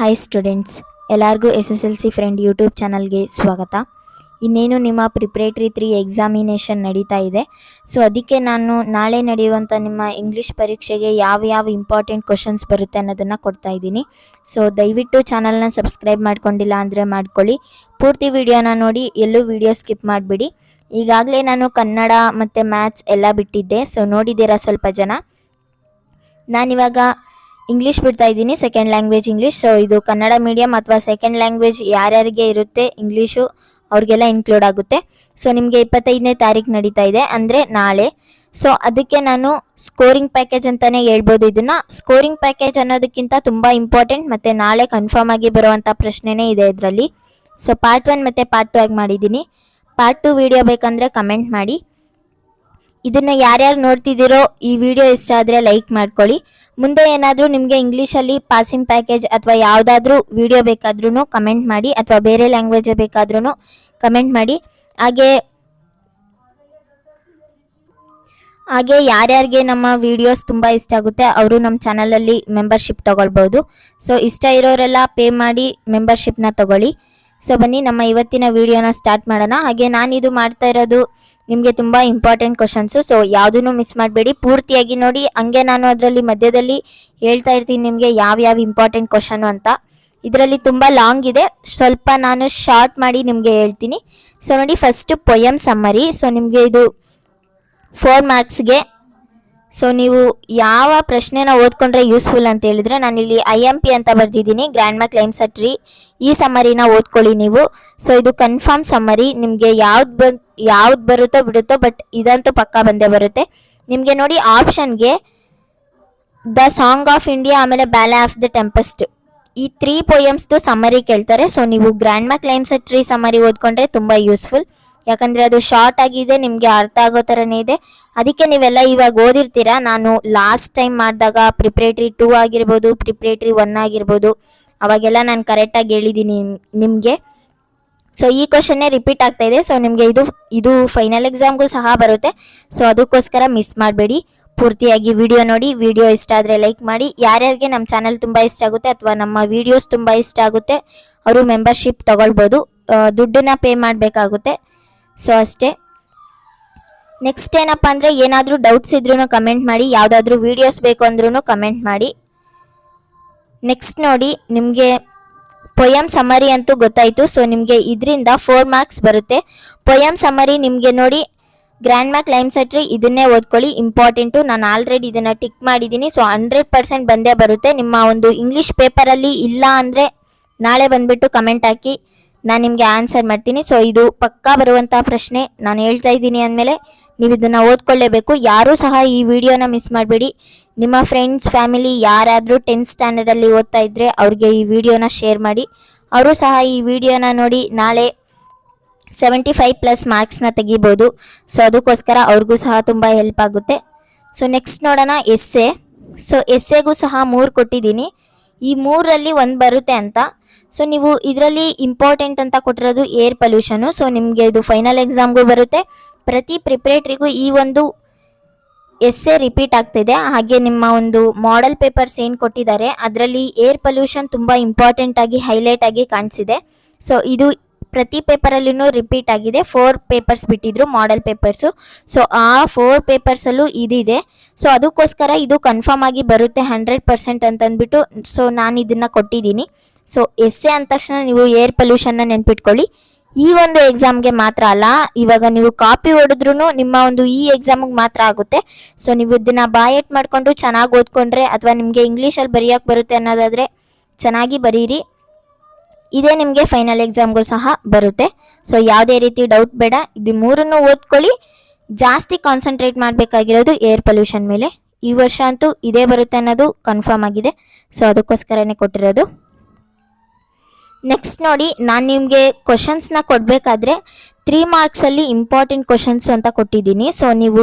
Hi students, ಎಲ್ಲರಿಗೂ SSLC friend YouTube ಚಾನಲ್ಗೆ ಸ್ವಾಗತ. ಇನ್ನೇನು ನಿಮ್ಮ ಪ್ರಿಪ್ರೇಟ್ರಿ 3 ಎಕ್ಸಾಮಿನೇಷನ್ ನಡೀತಾ ಇದೆ. ಸೊ ಅದಕ್ಕೆ ನಾನು ನಾಳೆ ನಡೆಯುವಂಥ ನಿಮ್ಮ ಇಂಗ್ಲೀಷ್ ಪರೀಕ್ಷೆಗೆ ಯಾವ ಇಂಪಾರ್ಟೆಂಟ್ ಕ್ವಶನ್ಸ್ ಬರುತ್ತೆ ಅನ್ನೋದನ್ನು ಕೊಡ್ತಾ ಇದ್ದೀನಿ. ಸೊ ದಯವಿಟ್ಟು ಚಾನಲ್ನ ಸಬ್ಸ್ಕ್ರೈಬ್ ಮಾಡ್ಕೊಂಡಿಲ್ಲ ಅಂದರೆ ಮಾಡ್ಕೊಳ್ಳಿ. ಪೂರ್ತಿ ವಿಡಿಯೋನ ನೋಡಿ, ಎಲ್ಲೂ ವಿಡಿಯೋ ಸ್ಕಿಪ್ ಮಾಡಿಬಿಡಿ. ಈಗಾಗಲೇ ನಾನು ಕನ್ನಡ ಮತ್ತು ಮ್ಯಾಥ್ಸ್ ಎಲ್ಲ ಬಿಟ್ಟಿದ್ದೆ. ಸೊ ನೋಡಿದ್ದೀರಾ ಸ್ವಲ್ಪ ಜನ. ನಾನಿವಾಗ ಇಂಗ್ಲೀಷ್ ಬಿಡ್ತಾ ಇದ್ದೀನಿ, ಸೆಕೆಂಡ್ ಲ್ಯಾಂಗ್ವೇಜ್ ಇಂಗ್ಲೀಷ್. ಸೊ ಇದು ಕನ್ನಡ ಮೀಡಿಯಮ್ ಅಥವಾ ಸೆಕೆಂಡ್ ಲ್ಯಾಂಗ್ವೇಜ್ ಯಾರ್ಯಾರಿಗೆ ಇರುತ್ತೆ ಇಂಗ್ಲೀಷು ಅವ್ರಿಗೆಲ್ಲ ಇನ್ಕ್ಲೂಡ್ ಆಗುತ್ತೆ. ಸೊ ನಿಮಗೆ 25ನೇ ತಾರೀಕು ನಡೀತಾ ಇದೆ, ಅಂದರೆ ನಾಳೆ. ಸೊ ಅದಕ್ಕೆ ನಾನು ಸ್ಕೋರಿಂಗ್ ಪ್ಯಾಕೇಜ್ ಅಂತಲೇ ಹೇಳ್ಬೋದು. ಇದನ್ನು ಸ್ಕೋರಿಂಗ್ ಪ್ಯಾಕೇಜ್ ಅನ್ನೋದಕ್ಕಿಂತ ತುಂಬ ಇಂಪಾರ್ಟೆಂಟ್ ಮತ್ತು ನಾಳೆ ಕನ್ಫರ್ಮ್ ಆಗಿ ಬರುವಂಥ ಪ್ರಶ್ನೆನೇ ಇದೆ ಇದರಲ್ಲಿ. ಸೊ ಪಾರ್ಟ್ 1 ಮತ್ತು ಪಾರ್ಟ್ 2 ಆಗಿ ಮಾಡಿದ್ದೀನಿ. ಪಾರ್ಟ್ 2 ವಿಡಿಯೋ ಬೇಕಂದರೆ ಕಮೆಂಟ್ ಮಾಡಿ. ಇದನ್ನು ಯಾರ್ಯಾರು ನೋಡ್ತಿದ್ದೀರೋ ಈ ವಿಡಿಯೋ ಇಷ್ಟ ಆದರೆ ಲೈಕ್ ಮಾಡ್ಕೊಳ್ಳಿ. ಮುಂದೆ ಏನಾದರೂ ನಿಮಗೆ ಇಂಗ್ಲೀಷಲ್ಲಿ ಪಾಸಿಂಗ್ ಪ್ಯಾಕೇಜ್ ಅಥವಾ ಯಾವುದಾದ್ರೂ ವಿಡಿಯೋ ಬೇಕಾದ್ರೂ ಕಮೆಂಟ್ ಮಾಡಿ, ಅಥವಾ ಬೇರೆ ಲ್ಯಾಂಗ್ವೇಜ್ ಬೇಕಾದ್ರೂ ಕಮೆಂಟ್ ಮಾಡಿ. ಹಾಗೆ ಯಾರ್ಯಾರಿಗೆ ನಮ್ಮ ವಿಡಿಯೋಸ್ ತುಂಬ ಇಷ್ಟ ಆಗುತ್ತೆ ಅವರು ನಮ್ಮ ಚಾನಲಲ್ಲಿ ಮೆಂಬರ್ಶಿಪ್ ತೊಗೊಳ್ಬೋದು. ಸೊ ಇಷ್ಟ ಇರೋರೆಲ್ಲ ಪೇ ಮಾಡಿ ಮೆಂಬರ್ಶಿಪ್ನ ತೊಗೊಳ್ಳಿ. ಸೊ ಬನ್ನಿ ನಮ್ಮ ಇವತ್ತಿನ ವಿಡಿಯೋನ ಸ್ಟಾರ್ಟ್ ಮಾಡೋಣ. ಹಾಗೆ ನಾನಿದು ಮಾಡ್ತಾ ಇರೋದು ನಿಮಗೆ ತುಂಬ ಇಂಪಾರ್ಟೆಂಟ್ ಕ್ವಶನ್ಸು. ಸೊ ಯಾವುದೂ ಮಿಸ್ ಮಾಡಬೇಡಿ, ಪೂರ್ತಿಯಾಗಿ ನೋಡಿ. ಹಂಗೆ ನಾನು ಅದರಲ್ಲಿ ಮಧ್ಯದಲ್ಲಿ ಹೇಳ್ತಾ ಇರ್ತೀನಿ ನಿಮಗೆ ಯಾವ ಇಂಪಾರ್ಟೆಂಟ್ ಕ್ವಶನು ಅಂತ. ಇದರಲ್ಲಿ ತುಂಬ ಲಾಂಗ್ ಇದೆ, ಸ್ವಲ್ಪ ನಾನು ಶಾರ್ಟ್ ಮಾಡಿ ನಿಮಗೆ ಹೇಳ್ತೀನಿ. ಸೊ ನೋಡಿ, ಫಸ್ಟು ಪೊಯಮ್ ಸಮ್ಮರಿ. ಸೊ ನಿಮಗೆ ಇದು 4 ಮಾರ್ಕ್ಸ್ಗೆ. ಸೊ ನೀವು ಯಾವ ಪ್ರಶ್ನೆನ ಓದ್ಕೊಂಡ್ರೆ ಯೂಸ್ಫುಲ್ ಅಂತ ಹೇಳಿದ್ರೆ, ನಾನಿಲ್ಲಿ IMP ಅಂತ ಬರ್ತಿದ್ದೀನಿ, ಗ್ರ್ಯಾಂಡ್ ಕ್ಲೈಮ್ಸ್ ಅಟ್ ಟ್ರೀ. ಈ ಸಮ್ಮರಿನ ಓದ್ಕೊಳ್ಳಿ ನೀವು. ಸೊ ಇದು ಕನ್ಫರ್ಮ್ ಸಮ್ಮರಿ. ನಿಮಗೆ ಯಾವ್ದು ಬರುತ್ತೋ ಬಿಡುತ್ತೋ, ಬಟ್ ಇದಂತೂ ಪಕ್ಕಾ ಬಂದೇ ಬರುತ್ತೆ ನಿಮಗೆ. ನೋಡಿ, ಆಪ್ಷನ್ಗೆ ದ ಸಾಂಗ್ ಆಫ್ ಇಂಡಿಯಾ, ಆಮೇಲೆ ಬ್ಯಾಲೆ ಆಫ್ ದ ಟೆಂಪೆಸ್ಟ್, ಈ 3 ಪೊಯಮ್ಸ್ದು ಸಮ್ಮರಿ ಕೇಳ್ತಾರೆ. ಸೊ ನೀವು grand climbs at tree summary ಓದ್ಕೊಂಡ್ರೆ ತುಂಬ ಯೂಸ್ಫುಲ್, ಯಾಕಂದರೆ ಅದು ಶಾರ್ಟ್ ಆಗಿದೆ, ನಿಮಗೆ ಅರ್ಥ ಆಗೋ ಥರನೇ ಇದೆ. ಅದಕ್ಕೆ ನೀವೆಲ್ಲ ಇವಾಗ ಓದಿರ್ತೀರಾ. ನಾನು ಲಾಸ್ಟ್ ಟೈಮ್ ಮಾಡಿದಾಗ ಪ್ರಿಪ್ರೇಟ್ರಿ 2 ಆಗಿರ್ಬೋದು, ಪ್ರಿಪ್ರೇಟ್ರಿ 1 ಆಗಿರ್ಬೋದು, ಅವಾಗೆಲ್ಲ ನಾನು ಕರೆಕ್ಟಾಗಿ ಹೇಳಿದ್ದೀನಿ ನಿಮಗೆ. ಸೊ ಈ ಕ್ವಶನ್ನೇ ರಿಪೀಟ್ ಆಗ್ತಾ ಇದೆ. ಸೊ ನಿಮಗೆ ಇದು ಫೈನಲ್ ಎಕ್ಸಾಮ್ಗೂ ಸಹ ಬರುತ್ತೆ. ಸೊ ಅದಕ್ಕೋಸ್ಕರ ಮಿಸ್ ಮಾಡಬೇಡಿ, ಪೂರ್ತಿಯಾಗಿ ವಿಡಿಯೋ ನೋಡಿ. ವಿಡಿಯೋ ಇಷ್ಟ ಆದರೆ ಲೈಕ್ ಮಾಡಿ. ಯಾರ್ಯಾರಿಗೆ ನಮ್ಮ ಚಾನಲ್ ತುಂಬ ಇಷ್ಟ ಆಗುತ್ತೆ ಅಥವಾ ನಮ್ಮ ವಿಡಿಯೋಸ್ ತುಂಬ ಇಷ್ಟ ಆಗುತ್ತೆ ಅವರು ಮೆಂಬರ್ಶಿಪ್ ತೊಗೊಳ್ಬೋದು. ದುಡ್ಡನ್ನ ಪೇ ಮಾಡಬೇಕಾಗುತ್ತೆ. ಸೊ ಅಷ್ಟೇ. ನೆಕ್ಸ್ಟ್ ಏನಪ್ಪ ಅಂದರೆ, ಏನಾದರೂ ಡೌಟ್ಸ್ ಇದ್ರೂ ಕಮೆಂಟ್ ಮಾಡಿ, ಯಾವುದಾದ್ರೂ ವೀಡಿಯೋಸ್ ಬೇಕು ಅಂದ್ರೂ ಕಮೆಂಟ್ ಮಾಡಿ. ನೆಕ್ಸ್ಟ್ ನೋಡಿ, ನಿಮಗೆ ಪೊಯಮ್ ಸಮ್ಮರಿ ಅಂತೂ ಗೊತ್ತಾಯಿತು. ಸೊ ನಿಮಗೆ ಇದರಿಂದ 4 ಮಾರ್ಕ್ಸ್ ಬರುತ್ತೆ. ಪೊಯಮ್ ಸಮ್ಮರಿ ನಿಮಗೆ ನೋಡಿ, ಗ್ರ್ಯಾಂಡ್ ಕ್ಲೈಮ್ಸ್ ಅಟ್ ಟ್ರೀ ಇದನ್ನೇ ಓದ್ಕೊಳ್ಳಿ, ಇಂಪಾರ್ಟೆಂಟು. ನಾನು ಆಲ್ರೆಡಿ ಇದನ್ನು ಟಿಕ್ ಮಾಡಿದ್ದೀನಿ. ಸೊ 100% ಬಂದೇ ಬರುತ್ತೆ. ನಿಮ್ಮ ಒಂದು ಇಂಗ್ಲೀಷ್ ಪೇಪರಲ್ಲಿ ಇಲ್ಲ ಅಂದರೆ ನಾಳೆ ಬಂದುಬಿಟ್ಟು ಕಮೆಂಟ್ ಹಾಕಿ, ನಾನು ನಿಮಗೆ ಆನ್ಸರ್ ಮಾಡ್ತೀನಿ. ಸೊ ಇದು ಪಕ್ಕಾ ಬರುವಂಥ ಪ್ರಶ್ನೆ, ನಾನು ಹೇಳ್ತಾ ಇದ್ದೀನಿ ಅಂದಮೇಲೆ ನೀವು ಇದನ್ನು ಓದ್ಕೊಳ್ಳೇಬೇಕು. ಯಾರೂ ಸಹ ಈ ವಿಡಿಯೋನ ಮಿಸ್ ಮಾಡಬೇಡಿ. ನಿಮ್ಮ ಫ್ರೆಂಡ್ಸ್, ಫ್ಯಾಮಿಲಿ ಯಾರಾದರೂ 10th ಸ್ಟ್ಯಾಂಡರ್ಡಲ್ಲಿ ಓದ್ತಾ ಇದ್ದರೆ ಅವ್ರಿಗೆ ಈ ವಿಡಿಯೋನ ಶೇರ್ ಮಾಡಿ. ಅವರು ಸಹ ಈ ವಿಡಿಯೋನ ನೋಡಿ ನಾಳೆ 75+ ಮಾರ್ಕ್ಸ್ನ ತೆಗಿಬೋದು. ಸೊ ಅದಕ್ಕೋಸ್ಕರ ಅವ್ರಿಗೂ ಸಹ ತುಂಬ ಹೆಲ್ಪ್ ಆಗುತ್ತೆ. ಸೊ ನೆಕ್ಸ್ಟ್ ನೋಡೋಣ, ಎಸ್ಸೆ. ಸೊ ಎಸ್ಸೆಗೂ ಸಹ 3 ಕೊಟ್ಟಿದ್ದೀನಿ. ಈ 3ರಲ್ಲಿ 1 ಬರುತ್ತೆ ಅಂತ. ಸೊ ನೀವು ಇದರಲ್ಲಿ ಇಂಪಾರ್ಟೆಂಟ್ ಅಂತ ಕೊಟ್ಟಿರೋದು ಏರ್ ಪೊಲ್ಯೂಷನು. ಸೊ ನಿಮಗೆ ಇದು ಫೈನಲ್ ಎಕ್ಸಾಮ್ಗೂ ಬರುತ್ತೆ. ಪ್ರತಿ ಪ್ರಿಪ್ರೇಟ್ರಿಗೂ ಈ ಒಂದು ಎಸ್ಸೆ ರಿಪೀಟ್ ಆಗ್ತಿದೆ. ಹಾಗೆ ನಿಮ್ಮ ಒಂದು ಮಾಡೆಲ್ ಪೇಪರ್ಸ್ ಏನು ಕೊಟ್ಟಿದ್ದಾರೆ ಅದರಲ್ಲಿ ಏರ್ ಪೊಲ್ಯೂಷನ್ ತುಂಬ ಇಂಪಾರ್ಟೆಂಟ್ ಆಗಿ ಹೈಲೈಟ್ ಆಗಿ ಕಾಣಿಸಿದೆ. ಸೊ ಇದು ಪ್ರತಿ ಪೇಪರಲ್ಲೂ ರಿಪೀಟ್ ಆಗಿದೆ. 4 ಪೇಪರ್ಸ್ ಬಿಟ್ಟಿದ್ರು ಮಾಡೆಲ್ ಪೇಪರ್ಸು. ಸೊ ಆ 4 ಪೇಪರ್ಸಲ್ಲೂ ಇದಿದೆ. ಸೊ ಅದಕ್ಕೋಸ್ಕರ ಇದು ಕನ್ಫರ್ಮ್ ಆಗಿ ಬರುತ್ತೆ 100% ಅಂತಂದ್ಬಿಟ್ಟು ಸೊ ನಾನು ಇದನ್ನು ಕೊಟ್ಟಿದ್ದೀನಿ. ಸೊ ಎಸ್ಸೆ ಅಂದ ತಕ್ಷಣ ನೀವು ಏರ್ ಪೊಲ್ಯೂಷನ್ನ ನೆನ್ಪಿಟ್ಕೊಳ್ಳಿ. ಈ ಒಂದು ಎಕ್ಸಾಮ್ಗೆ ಮಾತ್ರ ಅಲ್ಲ, ಇವಾಗ ನೀವು ಕಾಪಿ ಹೊಡೆದ್ರೂ ನಿಮ್ಮ ಒಂದು ಈ ಎಕ್ಸಾಮಿಗೆ ಮಾತ್ರ ಆಗುತ್ತೆ. ಸೊ ನೀವು ಇದನ್ನು ಬಾಯೆಟ್ ಮಾಡಿಕೊಂಡು ಚೆನ್ನಾಗಿ ಓದ್ಕೊಂಡ್ರೆ, ಅಥವಾ ನಿಮಗೆ ಇಂಗ್ಲೀಷಲ್ಲಿ ಬರೆಯೋಕ್ಕೆ ಬರುತ್ತೆ ಅನ್ನೋದಾದರೆ ಚೆನ್ನಾಗಿ ಬರೀರಿ. ಇದೇ ನಿಮಗೆ ಫೈನಲ್ ಎಕ್ಸಾಮ್ಗೂ ಸಹ ಬರುತ್ತೆ. ಸೊ ಯಾವುದೇ ರೀತಿ ಡೌಟ್ ಬೇಡ, ಇದು 3 ಓದ್ಕೊಳ್ಳಿ. ಜಾಸ್ತಿ ಕಾನ್ಸಂಟ್ರೇಟ್ ಮಾಡಬೇಕಾಗಿರೋದು ಏರ್ ಪೊಲ್ಯೂಷನ್ ಮೇಲೆ. ಈ ವರ್ಷ ಅಂತೂ ಇದೇ ಬರುತ್ತೆ ಅನ್ನೋದು ಕನ್ಫರ್ಮ್ ಆಗಿದೆ. ಸೊ ಅದಕ್ಕೋಸ್ಕರನೇ ಕೊಟ್ಟಿರೋದು. ನೆಕ್ಸ್ಟ್ ನೋಡಿ, ನಾನು ನಿಮಗೆ ಕ್ವಶನ್ಸ್ನ ಕೊಡಬೇಕಾದ್ರೆ 3 ಮಾರ್ಕ್ಸಲ್ಲಿ ಇಂಪಾರ್ಟೆಂಟ್ ಕ್ವಶನ್ಸು ಅಂತ ಕೊಟ್ಟಿದ್ದೀನಿ. ಸೊ ನೀವು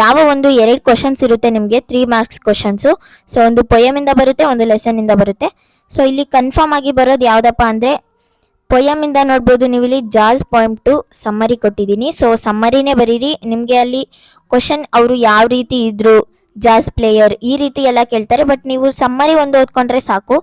ಯಾವ ಒಂದು 2 ಕ್ವಶನ್ಸ್ ಇರುತ್ತೆ ನಿಮಗೆ 3 ಮಾರ್ಕ್ಸ್ ಕ್ವಶನ್ಸು. ಸೊ ಒಂದು ಪೊಯಮಿಂದ ಬರುತ್ತೆ, ಒಂದು ಲೆಸನ್ನಿಂದ ಬರುತ್ತೆ. ಸೊ ಇಲ್ಲಿ ಕನ್ಫರ್ಮ್ ಆಗಿ ಬರೋದು ಯಾವುದಪ್ಪ ಅಂದರೆ, ಪೊಯಮಿಂದ ನೋಡ್ಬೋದು ನೀವು ಇಲ್ಲಿ ಜಾಸ್ ಪೊಯಮ್ 2 ಸಮ್ಮರಿ ಕೊಟ್ಟಿದ್ದೀನಿ. ಸೊ ಸಮ್ಮರಿನೇ ಬರೀರಿ. ನಿಮಗೆ ಅಲ್ಲಿ ಕ್ವಶನ್ ಅವರು ಯಾವ ರೀತಿ ಇದ್ರು, ಜಾಸ್ ಪ್ಲೇಯರ್ ಈ ರೀತಿ ಎಲ್ಲ ಕೇಳ್ತಾರೆ. ಬಟ್ ನೀವು ಸಮ್ಮರಿ ಒಂದು ಓದ್ಕೊಂಡ್ರೆ ಸಾಕು.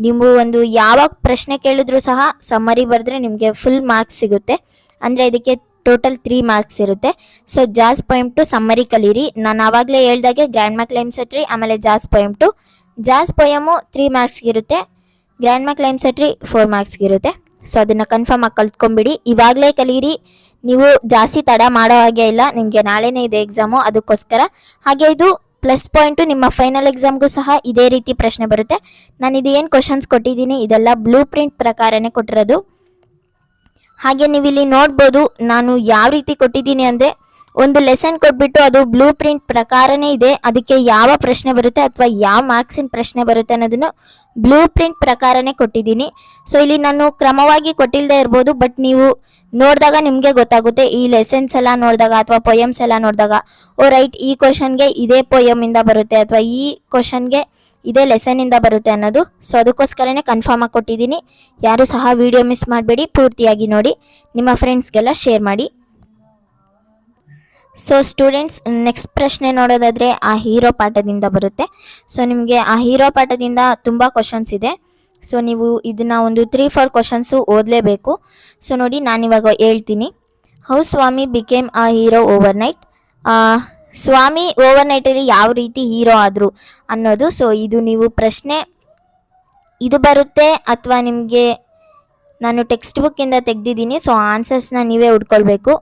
ನೀವು ಒಂದು ಯಾವಾಗ ಪ್ರಶ್ನೆ ಕೇಳಿದ್ರು ಸಹ ಸಮ್ಮರಿ ಬರೆದ್ರೆ ನಿಮಗೆ ಫುಲ್ ಮಾರ್ಕ್ಸ್ ಸಿಗುತ್ತೆ. ಅಂದರೆ ಇದಕ್ಕೆ ಟೋಟಲ್ 3 ಮಾರ್ಕ್ಸ್ ಇರುತ್ತೆ. ಸೊ ಜಾಸ್ ಪೊಯಮ್ ಟು ಸಮ್ಮರಿ ಕಲೀರಿ. ನಾನು ಆವಾಗಲೇ ಹೇಳ್ದಾಗೆ ಗ್ರ್ಯಾಂಡ್ ಮಾ ಕ್ಲೈಮ್ ಸೆಟ್ರಿ ಆಮೇಲೆ ಜಾಸ್ ಪೊಯಮ್ ಟು. ಜಾಸ್ ಪೊಯಮು 3 ಮಾರ್ಕ್ಸ್ಗಿರುತ್ತೆ, ಗ್ರ್ಯಾಂಡ್ ಮಾ ಕ್ಲೈಮ್ ಸೆಟ್ರಿ 4 ಮಾರ್ಕ್ಸ್ಗಿರುತ್ತೆ. ಸೊ ಅದನ್ನು ಕನ್ಫರ್ಮ್ ಆಗಿ ಕಲ್ತ್ಕೊಂಬಿಡಿ, ಇವಾಗಲೇ ಕಲೀರಿ. ನೀವು ಜಾಸ್ತಿ ತಡ ಮಾಡೋ ಹಾಗೆ ಇಲ್ಲ, ನಿಮಗೆ ನಾಳೆನೇ ಇದೆ ಎಕ್ಸಾಮು, ಅದಕ್ಕೋಸ್ಕರ. ಹಾಗೆ ಇದು ಪ್ಲಸ್ ಪಾಯಿಂಟು, ನಿಮ್ಮ ಫೈನಲ್ ಎಕ್ಸಾಮ್ಗೂ ಸಹ ಇದೇ ರೀತಿ ಪ್ರಶ್ನೆ ಬರುತ್ತೆ. ನಾನು ಇದು ಏನು ಕ್ವಶನ್ಸ್ ಕೊಟ್ಟಿದ್ದೀನಿ ಇದೆಲ್ಲ ಬ್ಲೂ ಪ್ರಿಂಟ್ ಪ್ರಕಾರನೇ ಕೊಟ್ಟಿರೋದು. ಹಾಗೆ ನೀವು ಇಲ್ಲಿ ನೋಡ್ಬೋದು ನಾನು ಯಾವ ರೀತಿ ಕೊಟ್ಟಿದ್ದೀನಿ ಅಂದರೆ, ಒಂದು ಲೆಸನ್ ಕೊಟ್ಬಿಟ್ಟು ಅದು ಬ್ಲೂ ಪ್ರಿಂಟ್ ಪ್ರಕಾರನೇ ಇದೆ, ಅದಕ್ಕೆ ಯಾವ ಪ್ರಶ್ನೆ ಬರುತ್ತೆ ಅಥವಾ ಯಾವ ಮಾರ್ಕ್ಸಿನ ಪ್ರಶ್ನೆ ಬರುತ್ತೆ ಅನ್ನೋದನ್ನು ಬ್ಲೂ ಪ್ರಿಂಟ್ ಪ್ರಕಾರನೇ ಕೊಟ್ಟಿದ್ದೀನಿ. ಸೊ ಇಲ್ಲಿ ನಾನು ಕ್ರಮವಾಗಿ ಕೊಟ್ಟಿಲ್ಲದೆ ಇರ್ಬೋದು, ಬಟ್ ನೀವು ನೋಡಿದಾಗ ನಿಮಗೆ ಗೊತ್ತಾಗುತ್ತೆ. ಈ ಲೆಸನ್ಸ್ ಎಲ್ಲ ನೋಡಿದಾಗ ಅಥವಾ ಪೊಯಮ್ಸ್ ಎಲ್ಲ ನೋಡಿದಾಗ, ಓ ರೈಟ್, ಈ ಕ್ವಶನ್ಗೆ ಇದೇ ಪೊಯಮಿಂದ ಬರುತ್ತೆ ಅಥವಾ ಈ ಕ್ವಶನ್ಗೆ ಇದೇ ಲೆಸನಿಂದ ಬರುತ್ತೆ ಅನ್ನೋದು. ಸೊ ಅದಕ್ಕೋಸ್ಕರನೇ ಕನ್ಫರ್ಮ್ ಆಗಿ ಕೊಟ್ಟಿದ್ದೀನಿ. ಯಾರು ಸಹ ವಿಡಿಯೋ ಮಿಸ್ ಮಾಡಬೇಡಿ, ಪೂರ್ತಿಯಾಗಿ ನೋಡಿ, ನಿಮ್ಮ ಫ್ರೆಂಡ್ಸ್ಗೆಲ್ಲ ಶೇರ್ ಮಾಡಿ. ಸೊ ಸ್ಟೂಡೆಂಟ್ಸ್, ನೆಕ್ಸ್ಟ್ ಪ್ರಶ್ನೆ ನೋಡೋದಾದರೆ ಆ ಹೀರೋ ಪಾಠದಿಂದ ಬರುತ್ತೆ. ಸೊ ನಿಮಗೆ ಆ ಹೀರೋ ಪಾಠದಿಂದ ತುಂಬ ಕ್ವಶನ್ಸ್ ಇದೆ. ಸೊ ನೀವು ಇದನ್ನು ಒಂದು 3-4 ಕ್ವಶನ್ಸು ಓದಲೇಬೇಕು. ಸೊ ನೋಡಿ, ನಾನಿವಾಗ ಹೇಳ್ತೀನಿ. How Swami became a hero overnight. Swami over ನೈಟಲ್ಲಿ ಯಾವ ರೀತಿ ಹೀರೋ ಆದರು ಅನ್ನೋದು. ಸೊ ಇದು ನೀವು ಪ್ರಶ್ನೆ ಇದು ಬರುತ್ತೆ ಅಥವಾ ನಿಮಗೆ ನಾನು ಟೆಕ್ಸ್ಟ್ ಬುಕ್ಕಿಂದ ತೆಗೆದಿದ್ದೀನಿ. ಸೊ ಆನ್ಸರ್ಸ್ನ ನೀವೇ ಹುಡ್ಕೊಳ್ಬೇಕು.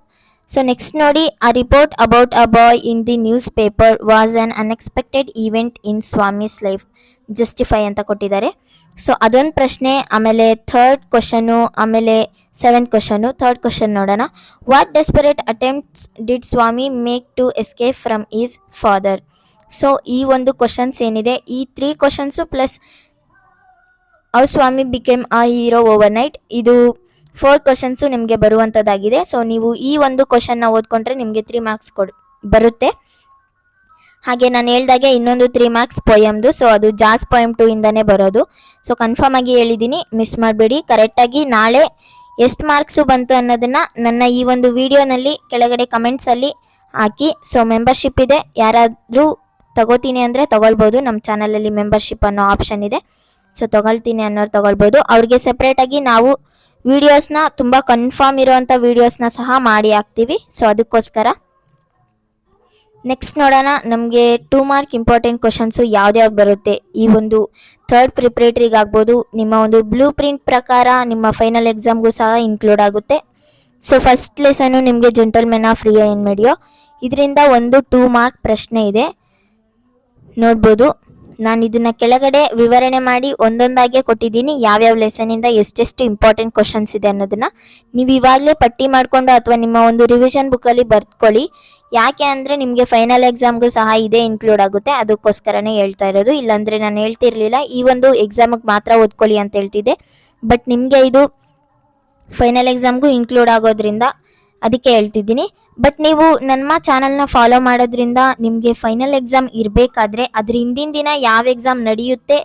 ಸೊ ನೆಕ್ಸ್ಟ್ ನೋಡಿ, a report about a boy in the newspaper was an unexpected event in Swami's life, justify ಅಂತ ಕೊಟ್ಟಿದ್ದಾರೆ. ಸೊ ಅದೊಂದು ಪ್ರಶ್ನೆ. ಆಮೇಲೆ 3rd ಕ್ವಶನು, ಆಮೇಲೆ 7th ಕ್ವಶನು. 3rd ಕ್ವಶನ್ ನೋಡೋಣ. What desperate attempts did Swami make to escape from his father. So ಈ ಒಂದು questions ಏನಿದೆ, ಈ 3 questions plus how Swami became a hero overnight, ಇದು 4 ಕ್ವಶನ್ಸು ನಿಮಗೆ ಬರುವಂಥದ್ದಾಗಿದೆ. ಸೊ ನೀವು ಈ ಒಂದು ಕ್ವಶನ್ನ ಓದ್ಕೊಂಡ್ರೆ ನಿಮಗೆ 3 ಮಾರ್ಕ್ಸ್ ಬರುತ್ತೆ. ಹಾಗೆ ನಾನು ಹೇಳ್ದಾಗೆ ಇನ್ನೊಂದು 3 ಮಾರ್ಕ್ಸ್ ಪೊಯಮ್ದು. ಸೊ ಅದು ಜಾಸ್ ಪೊಯಮ್ 2 ಇಂದನೇ ಬರೋದು. ಸೊ ಕನ್ಫರ್ಮ್ ಆಗಿ ಹೇಳಿದ್ದೀನಿ, ಮಿಸ್ ಮಾಡಬೇಡಿ. ಕರೆಕ್ಟಾಗಿ ನಾಳೆ ಎಷ್ಟು ಮಾರ್ಕ್ಸು ಬಂತು ಅನ್ನೋದನ್ನು ನನ್ನ ಈ ಒಂದು ವಿಡಿಯೋನಲ್ಲಿ ಕೆಳಗಡೆ ಕಮೆಂಟ್ಸಲ್ಲಿ ಹಾಕಿ. ಸೊ ಮೆಂಬರ್ಶಿಪ್ ಇದೆ, ಯಾರಾದರೂ ತಗೋತೀನಿ ಅಂದರೆ ತಗೊಳ್ಬೋದು. ನಮ್ಮ ಚಾನಲಲ್ಲಿ ಮೆಂಬರ್ಶಿಪ್ ಅನ್ನೋ ಆಪ್ಷನ್ ಇದೆ. ಸೊ ತಗೊಳ್ತೀನಿ ಅನ್ನೋರು ತಗೊಳ್ಬೋದು. ಅವ್ರಿಗೆ ಸಪ್ರೇಟಾಗಿ ನಾವು ವೀಡಿಯೋಸ್ನ, ತುಂಬ ಕನ್ಫರ್ಮ್ ಇರೋವಂಥ ವೀಡಿಯೋಸ್ನ ಸಹ ಮಾಡಿ ಹಾಕ್ತೀವಿ. ಸೊ ಅದಕ್ಕೋಸ್ಕರ ನೆಕ್ಸ್ಟ್ ನೋಡೋಣ, ನಮಗೆ 2 ಮಾರ್ಕ್ ಇಂಪಾರ್ಟೆಂಟ್ ಕ್ವಶನ್ಸು ಯಾವ್ದ್ಯಾವ್ದು ಬರುತ್ತೆ. ಈ ಒಂದು 3rd ಪ್ರಿಪ್ರೇಟ್ರಿಗೆ ಆಗ್ಬೋದು, ನಿಮ್ಮ ಒಂದು ಬ್ಲೂ ಪ್ರಿಂಟ್ ಪ್ರಕಾರ ನಿಮ್ಮ ಫೈನಲ್ ಎಕ್ಸಾಮ್ಗೂ ಸಹ ಇನ್ಕ್ಲೂಡ್ ಆಗುತ್ತೆ. ಸೊ ಫಸ್ಟ್ ಲೆಸನು ನಿಮಗೆ ಜೆಂಟಲ್ಮೆನ್ ಆಫ್ ರಿಯೋ ಇನ್ ಮೆಡಿಯೋ, ಇದರಿಂದ ಒಂದು 2 ಮಾರ್ಕ್ ಪ್ರಶ್ನೆ ಇದೆ ನೋಡ್ಬೋದು. ನಾನು ಇದನ್ನು ಕೆಳಗಡೆ ವಿವರಣೆ ಮಾಡಿ ಒಂದೊಂದಾಗೆ ಕೊಟ್ಟಿದ್ದೀನಿ, ಯಾವ್ಯಾವ ಲೆಸನಿಂದ ಎಷ್ಟೆಷ್ಟು ಇಂಪಾರ್ಟೆಂಟ್ ಕ್ವಶನ್ಸ್ ಇದೆ ಅನ್ನೋದನ್ನು ನೀವು ಇವಾಗಲೇ ಪಟ್ಟಿ ಮಾಡಿಕೊಂಡು ಅಥವಾ ನಿಮ್ಮ ಒಂದು ರಿವಿಷನ್ ಬುಕ್ಕಲ್ಲಿ ಬರ್ಕೊಳ್ಳಿ. ಯಾಕೆ ಅಂದರೆ ನಿಮಗೆ ಫೈನಲ್ ಎಕ್ಸಾಮ್ಗೂ ಸಹ ಇದೇ ಇನ್ಕ್ಲೂಡ್ ಆಗುತ್ತೆ, ಅದಕ್ಕೋಸ್ಕರನೇ ಹೇಳ್ತಾ ಇರೋದು. ಇಲ್ಲಾಂದರೆ ನಾನು ಹೇಳ್ತಿರ್ಲಿಲ್ಲ, ಈ ಒಂದು ಎಕ್ಸಾಮಿಗೆ ಮಾತ್ರ ಓದ್ಕೊಳ್ಳಿ ಅಂತ ಹೇಳ್ತಿದ್ದೆ. ಬಟ್ ನಿಮಗೆ ಇದು ಫೈನಲ್ ಎಕ್ಸಾಮ್ಗೂ ಇನ್ಕ್ಲೂಡ್ ಆಗೋದ್ರಿಂದ ಅದಕ್ಕೆ ಹೇಳ್ತಿದ್ದೀನಿ. ಬಟ್ ನೀವು ನಮ್ಮ ಚಾನಲ್ನ ಫಾಲೋ ಮಾಡೋದ್ರಿಂದ ನಿಮಗೆ ಫೈನಲ್ ಎಕ್ಸಾಮ್ ಇರಬೇಕಾದ್ರೆ ಅದ್ರ ಹಿಂದಿನ ದಿನ ಯಾವ ಎಕ್ಸಾಮ್ ನಡೆಯುತ್ತೆ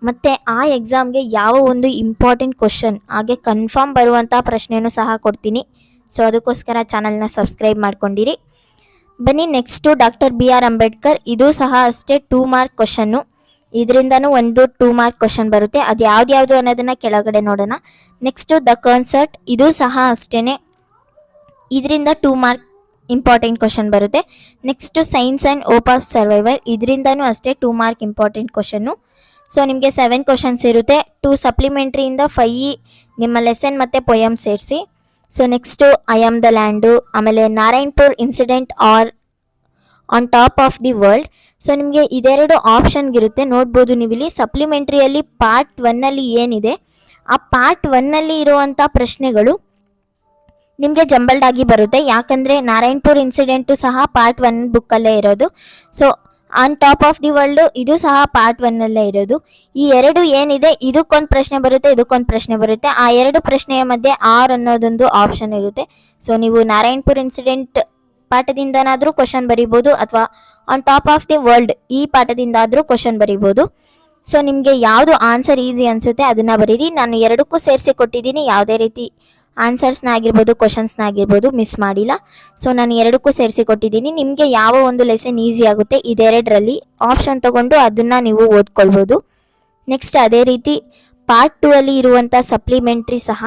ಮತ್ತು ಆ ಎಕ್ಸಾಮ್ಗೆ ಯಾವ ಒಂದು ಇಂಪಾರ್ಟೆಂಟ್ ಕ್ವಶನ್ ಹಾಗೆ ಕನ್ಫರ್ಮ್ ಬರುವಂಥ ಪ್ರಶ್ನೆಯೂ ಸಹ ಕೊಡ್ತೀನಿ. ಸೊ ಅದಕ್ಕೋಸ್ಕರ ಚಾನಲ್ನ ಸಬ್ಸ್ಕ್ರೈಬ್ ಮಾಡ್ಕೊಂಡಿರಿ. ಬನ್ನಿ ನೆಕ್ಸ್ಟು ಡಾಕ್ಟರ್ BR ಅಂಬೇಡ್ಕರ್, ಇದು ಸಹ ಅಷ್ಟೇ 2 ಮಾರ್ಕ್ ಕ್ವಶನ್ನು. ಇದರಿಂದನೂ ಒಂದು 2 ಮಾರ್ಕ್ ಕ್ವಶನ್ ಬರುತ್ತೆ. ಅದು ಯಾವ್ದು ಅನ್ನೋದನ್ನು ಕೆಳಗಡೆ ನೋಡೋಣ. ನೆಕ್ಸ್ಟು ದ ಕಾನ್ಸರ್ಟ್, ಇದು ಸಹ ಅಷ್ಟೇ, ಇದರಿಂದ 2 ಮಾರ್ಕ್ ಇಂಪಾರ್ಟೆಂಟ್ ಕ್ವಶನ್ ಬರುತ್ತೆ. Next science and hope of survival, ಇದರಿಂದನೂ ಅಷ್ಟೇ 2 ಮಾರ್ಕ್ ಇಂಪಾರ್ಟೆಂಟ್ ಕ್ವಶನ್ನು. ಸೊ ನಿಮಗೆ 7 ಕ್ವಶನ್ಸ್ ಇರುತ್ತೆ. 2 ಸಪ್ಲಿಮೆಂಟ್ರಿಯಿಂದ 5 ನಿಮ್ಮ ಲೆಸನ್ ಮತ್ತು ಪೊಯಮ್ ಸೇರಿಸಿ. So next I am the land, ಆಮೇಲೆ Narayanpur incident are on top of the world. So ನಿಮಗೆ ಇದೆರಡು ಆಪ್ಷನ್ಗಿರುತ್ತೆ ನೋಡ್ಬೋದು ನೀವಿಲ್ಲಿ. ಸಪ್ಲಿಮೆಂಟ್ರಿಯಲ್ಲಿ ಪಾರ್ಟ್ 1ನಲ್ಲಿ ಏನಿದೆ ಆ ಪಾರ್ಟ್ 1ನಲ್ಲಿ ಇರುವಂಥ ಪ್ರಶ್ನೆಗಳು ನಿಮಗೆ ಜಂಬಲ್ಡ್ ಆಗಿ ಬರುತ್ತೆ. ಯಾಕಂದರೆ ನಾರಾಯಣ್ಪುರ್ ಇನ್ಸಿಡೆಂಟು ಸಹ ಪಾರ್ಟ್ 1 ಬುಕ್ಕಲ್ಲೇ ಇರೋದು. So on top of the world ಇದು ಸಹ ಪಾರ್ಟ್ 1ನಲ್ಲೇ ಇರೋದು. ಈ ಎರಡು ಏನಿದೆ, ಇದಕ್ಕೊಂದು ಪ್ರಶ್ನೆ ಬರುತ್ತೆ, ಇದಕ್ಕೊಂದು ಪ್ರಶ್ನೆ ಬರುತ್ತೆ. ಆ 2 ಪ್ರಶ್ನೆಯ ಮಧ್ಯೆ ಆರ್ ಅನ್ನೋದೊಂದು ಆಪ್ಷನ್ ಇರುತ್ತೆ. ಸೊ ನೀವು ನಾರಾಯಣ್ಪುರ್ ಇನ್ಸಿಡೆಂಟ್ ಪಾಠದಿಂದನಾದರೂ ಕ್ವಶನ್ ಬರಿಬೋದು ಅಥವಾ on top of the world ಈ ಪಾಠದಿಂದಾದರೂ ಕ್ವಶನ್ ಬರಿಬೋದು. ಸೊ ನಿಮಗೆ ಯಾವುದು ಆನ್ಸರ್ ಈಸಿ ಅನಿಸುತ್ತೆ ಅದನ್ನು ಬರೀರಿ. ನಾನು ಎರಡಕ್ಕೂ ಸೇರಿಸಿ ಕೊಟ್ಟಿದ್ದೀನಿ, ಯಾವುದೇ ರೀತಿ ಆನ್ಸರ್ಸ್ನ ಆಗಿರ್ಬೋದು ಕ್ವಶನ್ಸ್ನ ಆಗಿರ್ಬೋದು ಮಿಸ್ ಮಾಡಿಲ್ಲ. ಸೊ ನಾನು ಎರಡಕ್ಕೂ ಸೇರಿಸಿ ಕೊಟ್ಟಿದ್ದೀನಿ. ನಿಮಗೆ ಯಾವ ಒಂದು ಲೆಸನ್ ಈಸಿ ಆಗುತ್ತೆ ಇದೆರಡರಲ್ಲಿ ಆಪ್ಷನ್ ತೊಗೊಂಡು ಅದನ್ನು ನೀವು ಓದ್ಕೊಳ್ಬೋದು. ನೆಕ್ಸ್ಟ್ ಅದೇ ರೀತಿ ಪಾರ್ಟ್ 2 ಅಲ್ಲಿ ಇರುವಂಥ ಸಪ್ಲಿಮೆಂಟ್ರಿ ಸಹ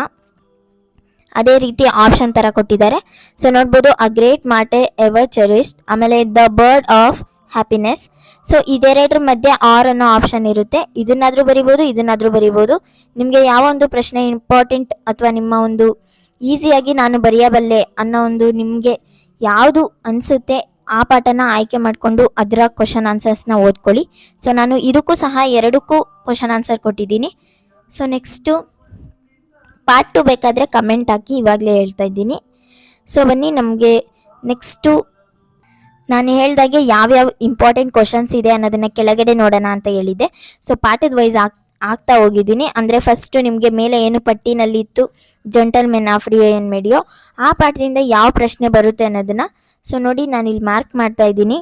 ಅದೇ ರೀತಿ ಆಪ್ಷನ್ ಥರ ಕೊಟ್ಟಿದ್ದಾರೆ. ಸೊ ನೋಡ್ಬೋದು, a great martyr ever cherished, ಆಮೇಲೆ the bird of happiness. So ಇದೆರಡರ ಮಧ್ಯೆ ಆರ್ ಅನ್ನೋ ಆಪ್ಷನ್ ಇರುತ್ತೆ. ಇದನ್ನಾದರೂ ಬರಿಬೋದು, ಇದನ್ನಾದರೂ ಬರಿಬೋದು. ನಿಮಗೆ ಯಾವ ಒಂದು ಪ್ರಶ್ನೆ ಇಂಪಾರ್ಟೆಂಟ್ ಅಥವಾ ನಿಮ್ಮ ಒಂದು ಈಸಿಯಾಗಿ ನಾನು ಬರೆಯಬಲ್ಲೆ ಅನ್ನೋ ಒಂದು ನಿಮಗೆ ಯಾವುದು ಅನಿಸುತ್ತೆ ಆ ಪಾಠನ ಆಯ್ಕೆ ಮಾಡಿಕೊಂಡು ಅದರ ಕ್ವಶನ್ ಆನ್ಸರ್ಸ್ನ ಓದ್ಕೊಳ್ಳಿ. ಸೊ ನಾನು ಇದಕ್ಕೂ ಸಹ ಎರಡಕ್ಕೂ ಕ್ವಶನ್ ಆನ್ಸರ್ ಕೊಟ್ಟಿದ್ದೀನಿ. ಸೊ ನೆಕ್ಸ್ಟು ಪಾರ್ಟ್ 2 ಬೇಕಾದರೆ ಕಮೆಂಟ್ ಹಾಕಿ, ಇವಾಗಲೇ ಹೇಳ್ತಾ ಇದ್ದೀನಿ. ಸೊ ಬನ್ನಿ ನಮಗೆ ನೆಕ್ಸ್ಟು ನಾನು ಹೇಳ್ದಾಗೆ ಯಾವ್ಯಾವ ಇಂಪಾರ್ಟೆಂಟ್ ಕ್ವಶನ್ಸ್ ಇದೆ ಅನ್ನೋದನ್ನ ಕೆಳಗಡೆ ನೋಡೋಣ ಅಂತ ಹೇಳಿದ್ದೆ. ಸೊ ಪಾಠದ ವೈಸ್ ಆಗ್ತಾ ಹೋಗಿದ್ದೀನಿ. ಅಂದರೆ ಫಸ್ಟು ನಿಮಗೆ ಮೇಲೆ ಏನು ಪಟ್ಟಿನಲ್ಲಿ ಇತ್ತು ಜೆಂಟಲ್ಮೆನ್ ಆಫ್ ರಿಯೋ ಎನ್ ಮೆಡಿಯೋ, ಆ ಪಾಠದಿಂದ ಯಾವ ಪ್ರಶ್ನೆ ಬರುತ್ತೆ ಅನ್ನೋದನ್ನು ಸೊ ನೋಡಿ ನಾನು ಇಲ್ಲಿ ಮಾರ್ಕ್ ಮಾಡ್ತಾ ಇದ್ದೀನಿ.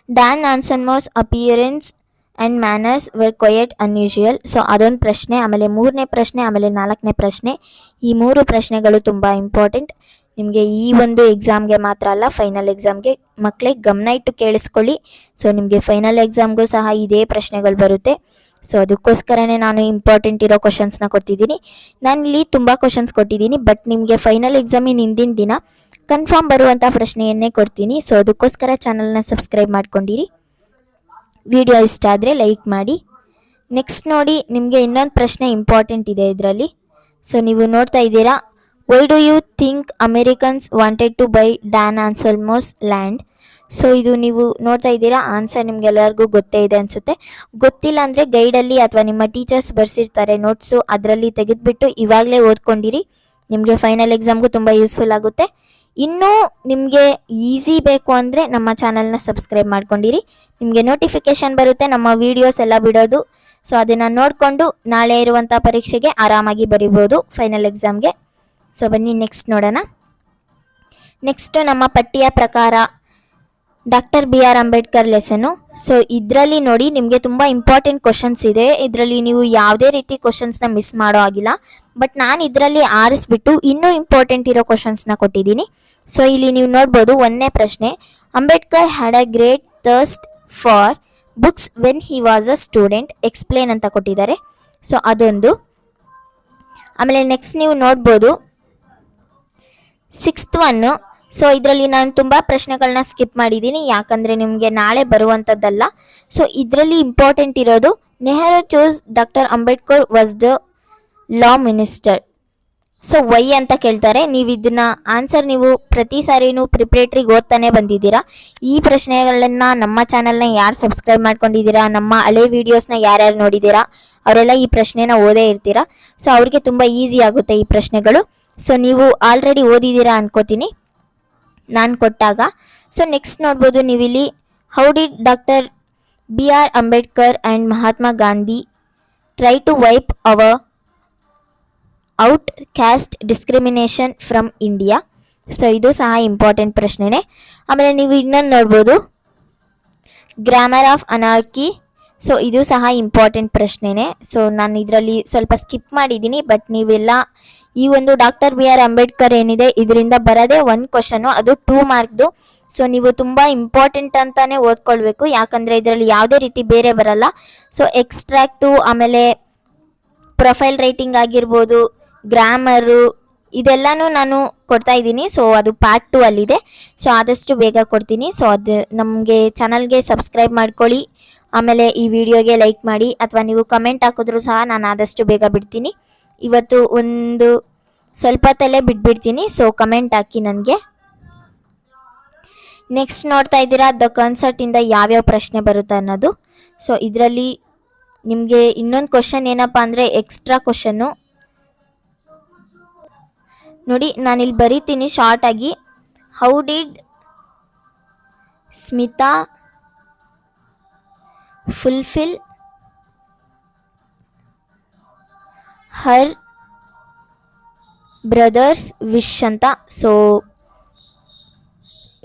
Dan Anselmo's appearance and manners were quite unusual. So ಅದೊಂದು ಪ್ರಶ್ನೆ, ಆಮೇಲೆ 3ನೇ ಪ್ರಶ್ನೆ, ಆಮೇಲೆ 4ನೇ ಪ್ರಶ್ನೆ. ಈ 3 ಪ್ರಶ್ನೆಗಳು ತುಂಬ ಇಂಪಾರ್ಟೆಂಟ್ ನಿಮಗೆ ಈ ಒಂದು ಎಕ್ಸಾಮ್ಗೆ ಮಾತ್ರ ಅಲ್ಲ, ಫೈನಲ್ ಎಕ್ಸಾಮ್ಗೆ. ಮಕ್ಕಳಿಗೆ ಗಮನ ಇಟ್ಟು ಕೇಳಿಸ್ಕೊಳ್ಳಿ. ಸೊ ನಿಮಗೆ ಫೈನಲ್ ಎಕ್ಸಾಮ್ಗೂ ಸಹ ಇದೇ ಪ್ರಶ್ನೆಗಳು ಬರುತ್ತೆ. ಸೊ ಅದಕ್ಕೋಸ್ಕರನೇ ನಾನು ಇಂಪಾರ್ಟೆಂಟ್ ಇರೋ ಕ್ವಶನ್ಸ್ನ ಕೊಟ್ಟಿದ್ದೀನಿ. ನಾನಿಲ್ಲಿ ತುಂಬ ಕ್ವಶನ್ಸ್ ಕೊಟ್ಟಿದ್ದೀನಿ, ಬಟ್ ನಿಮಗೆ ಫೈನಲ್ ಎಕ್ಸಾಮಿನ ಹಿಂದಿನ ದಿನ ಕನ್ಫರ್ಮ್ ಬರುವಂಥ ಪ್ರಶ್ನೆಯನ್ನೇ ಕೊಡ್ತೀನಿ. ಸೊ ಅದಕ್ಕೋಸ್ಕರ ಚಾನಲ್ನ ಸಬ್ಸ್ಕ್ರೈಬ್ ಮಾಡ್ಕೊಂಡಿರಿ. ವಿಡಿಯೋ ಇಷ್ಟ ಆದರೆ ಲೈಕ್ ಮಾಡಿ. ನೆಕ್ಸ್ಟ್ ನೋಡಿ, ನಿಮಗೆ ಇನ್ನೊಂದು ಪ್ರಶ್ನೆ ಇಂಪಾರ್ಟೆಂಟ್ ಇದೆ ಇದರಲ್ಲಿ. ಸೊ ನೀವು ನೋಡ್ತಾ ಇದ್ದೀರಾ, why do you think Americans wanted to buy Dan Anselmo's land. So ಇದು ನೀವು ನೋಡ್ತಾ ಇದ್ದೀರಾ, ಆನ್ಸರ್ ನಿಮ್ಗೆಲ್ಲರಿಗೂ ಗೊತ್ತೇ ಇದೆ ಅನಿಸುತ್ತೆ. ಗೊತ್ತಿಲ್ಲ ಅಂದರೆ ಗೈಡಲ್ಲಿ ಅಥವಾ ನಿಮ್ಮ ಟೀಚರ್ಸ್ ಬರ್ಸಿರ್ತಾರೆ ನೋಟ್ಸು, ಅದರಲ್ಲಿ ತೆಗೆದುಬಿಟ್ಟು ಇವಾಗಲೇ ಓದ್ಕೊಂಡಿರಿ. ನಿಮಗೆ ಫೈನಲ್ ಎಕ್ಸಾಮ್ಗೂ ತುಂಬ ಯೂಸ್ಫುಲ್ ಆಗುತ್ತೆ. ಇನ್ನೂ ನಿಮಗೆ ಈಸಿ ಬೇಕು ಅಂದರೆ ನಮ್ಮ ಚಾನಲ್ನ ಸಬ್ಸ್ಕ್ರೈಬ್ ಮಾಡ್ಕೊಂಡಿರಿ. ನಿಮಗೆ ನೋಟಿಫಿಕೇಷನ್ ಬರುತ್ತೆ ನಮ್ಮ ವೀಡಿಯೋಸ್ ಎಲ್ಲ ಬಿಡೋದು. ಸೊ ಅದನ್ನು ನೋಡಿಕೊಂಡು ನಾಳೆ ಇರುವಂಥ ಪರೀಕ್ಷೆಗೆ ಆರಾಮಾಗಿ ಬರಿಬೋದು ಫೈನಲ್ ಎಕ್ಸಾಮ್ಗೆ. ಸೊ ಬನ್ನಿ ನೆಕ್ಸ್ಟ್ ನೋಡೋಣ. ನೆಕ್ಸ್ಟು ನಮ್ಮ ಪಟ್ಟಿಯ ಪ್ರಕಾರ doctor B R Ambedkar lesson. So ಇದರಲ್ಲಿ ನೋಡಿ ನಿಮಗೆ ತುಂಬ ಇಂಪಾರ್ಟೆಂಟ್ ಕ್ವಶನ್ಸ್ ಇದೆ. ಇದರಲ್ಲಿ ನೀವು ಯಾವುದೇ ರೀತಿ ಕ್ವಶನ್ಸ್ನ ಮಿಸ್ ಮಾಡೋ ಆಗಿಲ್ಲ. ಬಟ್ ನಾನು ಇದರಲ್ಲಿ ಆರಿಸ್ಬಿಟ್ಟು ಇನ್ನೂ ಇಂಪಾರ್ಟೆಂಟ್ ಇರೋ ಕ್ವಶನ್ಸ್ನ ಕೊಟ್ಟಿದ್ದೀನಿ. ಸೊ ಇಲ್ಲಿ ನೀವು ನೋಡ್ಬೋದು, 1ನೇ ಪ್ರಶ್ನೆ, Ambedkar had a great thirst for books when he was a student, explain ಅಂತ ಕೊಟ್ಟಿದ್ದಾರೆ. ಸೊ ಅದೊಂದು. ಆಮೇಲೆ ನೆಕ್ಸ್ಟ್ ನೀವು ನೋಡ್ಬೋದು 6th ಒನ್ನು. ಸೊ ಇದರಲ್ಲಿ ನಾನು ತುಂಬ ಪ್ರಶ್ನೆಗಳನ್ನ ಸ್ಕಿಪ್ ಮಾಡಿದ್ದೀನಿ, ಯಾಕಂದರೆ ನಿಮಗೆ ನಾಳೆ ಬರುವಂಥದ್ದಲ್ಲ. ಸೊ ಇದರಲ್ಲಿ ಇಂಪಾರ್ಟೆಂಟ್ ಇರೋದು, Nehru choose doctor Ambedkar was the law minister. So why ಅಂತ ಕೇಳ್ತಾರೆ. ನೀವು ಇದನ್ನ ಆನ್ಸರ್ ನೀವು ಪ್ರತಿ ಸಾರಿನೂ ಪ್ರಿಪ್ರೇಟ್ರಿಗೆ ಓದ್ತಾನೆ ಬಂದಿದ್ದೀರಾ. ಈ ಪ್ರಶ್ನೆಗಳನ್ನ ನಮ್ಮ ಚಾನಲ್ನ ಯಾರು ಸಬ್ಸ್ಕ್ರೈಬ್ ಮಾಡ್ಕೊಂಡಿದ್ದೀರಾ, ನಮ್ಮ ಹಳೆ ವೀಡಿಯೋಸ್ನ ಯಾರ್ಯಾರು ನೋಡಿದ್ದೀರಾ ಅವರೆಲ್ಲ ಈ ಪ್ರಶ್ನೆನ ಓದೇ ಇರ್ತೀರಾ. ಸೊ ಅವ್ರಿಗೆ ತುಂಬ ಈಸಿ ಆಗುತ್ತೆ ಈ ಪ್ರಶ್ನೆಗಳು. ಸೊ ನೀವು ಆಲ್ರೆಡಿ ಓದಿದ್ದೀರಾ ಅನ್ಕೋತೀನಿ ನಾನು ಕೊಟ್ಟಾಗ. ಸೊ ನೆಕ್ಸ್ಟ್ ನೋಡ್ಬೋದು ನೀವಿಲ್ಲಿ, how did doctor B R Ambedkar and Mahatma Gandhi try to wipe our out caste discrimination from India. So ಇದು ಸಹ ಇಂಪಾರ್ಟೆಂಟ್ ಪ್ರಶ್ನೆನೇ. ಆಮೇಲೆ ನೀವು ಇನ್ನೊಂದು ನೋಡ್ಬೋದು, ಗ್ರಾಮರ್ ಆಫ್ ಅನಾರ್ಕಿ. ಸೊ ಇದು ಸಹ ಇಂಪಾರ್ಟೆಂಟ್ ಪ್ರಶ್ನೆನೇ. ಸೊ ನಾನು ಇದರಲ್ಲಿ ಸ್ವಲ್ಪ ಸ್ಕಿಪ್ ಮಾಡಿದ್ದೀನಿ, ಬಟ್ ನೀವೆಲ್ಲ ಈ ಒಂದು ಡಾಕ್ಟರ್ ಬಿ ಆರ್ ಅಂಬೇಡ್ಕರ್ ಏನಿದೆ ಇದರಿಂದ ಬರೋದೇ 1 ಕ್ವಶನು, ಅದು 2 ಮಾರ್ಕ್ದು. ಸೊ ನೀವು ತುಂಬ ಇಂಪಾರ್ಟೆಂಟ್ ಅಂತಾನೆ ಓದ್ಕೊಳ್ಬೇಕು, ಯಾಕಂದರೆ ಇದರಲ್ಲಿ ಯಾವುದೇ ರೀತಿ ಬೇರೆ ಬರಲ್ಲ. ಸೊ ಎಕ್ಸ್ಟ್ರಾಕ್ಟು, ಆಮೇಲೆ ಪ್ರೊಫೈಲ್ ರೈಟಿಂಗ್ ಆಗಿರ್ಬೋದು, ಗ್ರಾಮರು, ಇದೆಲ್ಲನೂ ನಾನು ಕೊಡ್ತಾ ಇದ್ದೀನಿ. ಸೊ ಅದು ಪಾರ್ಟ್ 2 ಅಲ್ಲಿದೆ. ಸೊ ಆದಷ್ಟು ಬೇಗ ಕೊಡ್ತೀನಿ. ಸೊ ಅದು ನಮಗೆ ಚಾನಲ್ಗೆ ಸಬ್ಸ್ಕ್ರೈಬ್ ಮಾಡ್ಕೊಳ್ಳಿ. ಆಮೇಲೆ ಈ ವಿಡಿಯೋಗೆ ಲೈಕ್ ಮಾಡಿ, ಅಥವಾ ನೀವು ಕಮೆಂಟ್ ಹಾಕಿದ್ರೂ ಸಹ ನಾನು ಆದಷ್ಟು ಬೇಗ ಬಿಡ್ತೀನಿ. ಇವತ್ತು ಒಂದು ಸ್ವಲ್ಪ ತಲೆ ಬಿಟ್ಬಿಡ್ತೀನಿ. ಸೊ ಕಮೆಂಟ್ ಹಾಕಿ ನನಗೆ. ನೆಕ್ಸ್ಟ್ ನೋಡ್ತಾ ಇದ್ದೀರಾ, ದ ಕಾನ್ಸರ್ಟಿಂದ ಯಾವ್ಯಾವ ಪ್ರಶ್ನೆ ಬರುತ್ತೆ ಅನ್ನೋದು. ಸೊ ಇದರಲ್ಲಿ ನಿಮಗೆ ಇನ್ನೊಂದು ಕ್ವಶನ್ ಏನಪ್ಪ ಅಂದರೆ ಎಕ್ಸ್ಟ್ರಾ ಕ್ವಶನ್ನು ನೋಡಿ, ನಾನಿಲ್ಲಿ ಬರೀತೀನಿ ಶಾರ್ಟಾಗಿ. How did Smita fulfil her brother's wish ಅಂತ. ಸೊ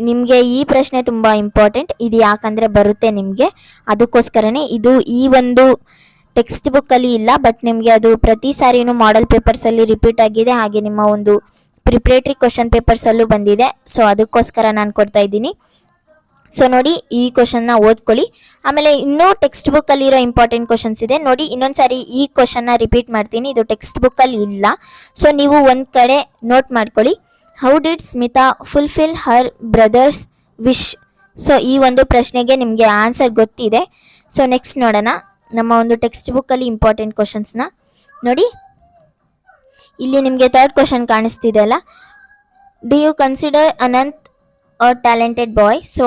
ನಿಮಗೆ ಈ ಪ್ರಶ್ನೆ ತುಂಬ ಇಂಪಾರ್ಟೆಂಟ್. ಇದು ಯಾಕಂದರೆ ಬರುತ್ತೆ ನಿಮಗೆ, ಅದಕ್ಕೋಸ್ಕರನೇ ಇದು ಈ ಒಂದು ಟೆಕ್ಸ್ಟ್ ಬುಕ್ಕಲ್ಲಿ ಇಲ್ಲ, ಬಟ್ ನಿಮಗೆ ಅದು ಪ್ರತಿ ಸಾರಿನೂ ಮಾಡೆಲ್ ಪೇಪರ್ಸಲ್ಲಿ ರಿಪೀಟ್ ಆಗಿದೆ, ಹಾಗೆ ನಿಮ್ಮ ಒಂದು ಪ್ರಿಪ್ರೇಟ್ರಿ ಕ್ವಶನ್ ಪೇಪರ್ಸಲ್ಲೂ ಬಂದಿದೆ. ಸೊ ಅದಕ್ಕೋಸ್ಕರ ನಾನು ಕೊಡ್ತಾ ಇದ್ದೀನಿ. ಸೊ ನೋಡಿ ಈ ಕ್ವಶನ್ನ ಓದ್ಕೊಳ್ಳಿ. ಆಮೇಲೆ ಇನ್ನೂ ಟೆಕ್ಸ್ಟ್ ಬುಕ್ ಅಲ್ಲಿ ಇರೋ ಇಂಪಾರ್ಟೆಂಟ್ ಕ್ವಶನ್ಸ್ ಇದೆ ನೋಡಿ. ಇನ್ನೊಂದ್ಸಾರಿ ಈ ಕ್ವಶನ್ನ ರಿಪೀಟ್ ಮಾಡ್ತೀನಿ, ಇದು ಟೆಕ್ಸ್ಟ್ ಬುಕ್ ಅಲ್ಲಿ ಇಲ್ಲ. ಸೊ ನೀವು ಒಂದ್ ಕಡೆ ನೋಟ್ ಮಾಡ್ಕೊಳ್ಳಿ. How did Smita fulfil her brother's wish? So ಈ ಒಂದು ಪ್ರಶ್ನೆಗೆ ನಿಮಗೆ ಆನ್ಸರ್ ಗೊತ್ತಿದೆ. ಸೊ ನೆಕ್ಸ್ಟ್ ನೋಡೋಣ ನಮ್ಮ ಒಂದು ಟೆಕ್ಸ್ಟ್ ಬುಕ್ ಅಲ್ಲಿ ಇಂಪಾರ್ಟೆಂಟ್ ಕ್ವಶನ್ಸ್ನ ನೋಡಿ. ಇಲ್ಲಿ ನಿಮಗೆ ಥರ್ಡ್ ಕ್ವಶನ್ ಕಾಣಿಸ್ತಿದೆ ಅಲ್ಲ, do you consider Anant a talented boy? So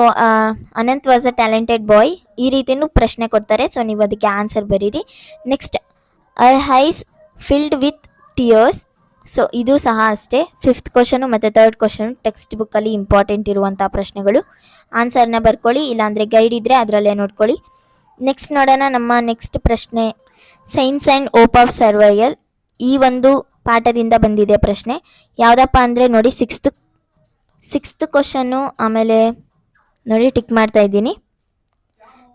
Anant was a talented boy, ಈ ರೀತಿನೂ ಪ್ರಶ್ನೆ ಕೊಡ್ತಾರೆ. ಸೊ ನೀವು ಅದಕ್ಕೆ ಆನ್ಸರ್ ಬರೀರಿ. Next, I eyes filled with tears. So ಇದು ಸಹ ಅಷ್ಟೇ, ಫಿಫ್ತ್ ಕ್ವಶನು ಮತ್ತು ಥರ್ಡ್ ಕ್ವಶನ್ ಟೆಕ್ಸ್ಟ್ ಬುಕ್ಕಲ್ಲಿ ಇಂಪಾರ್ಟೆಂಟ್ ಇರುವಂಥ ಪ್ರಶ್ನೆಗಳು. ಆನ್ಸರ್ನ ಬರ್ಕೊಳ್ಳಿ, ಇಲ್ಲಾಂದರೆ ಗೈಡ್ ಇದ್ದರೆ ಅದರಲ್ಲೇ ನೋಡ್ಕೊಳ್ಳಿ. ನೆಕ್ಸ್ಟ್ ನೋಡೋಣ ನಮ್ಮ ನೆಕ್ಸ್ಟ್ ಪ್ರಶ್ನೆ, science and op of survival. ಈ ಒಂದು ಪಾಠದಿಂದ ಬಂದಿದೆ ಪ್ರಶ್ನೆ. ಯಾವುದಪ್ಪ ಅಂದರೆ ನೋಡಿ, ಸಿಕ್ಸ್ತ್ ಕ್ವಶನ್ನು, ಆಮೇಲೆ ನೋಡಿ ಟಿಕ್ ಮಾಡ್ತಾ ಇದ್ದೀನಿ.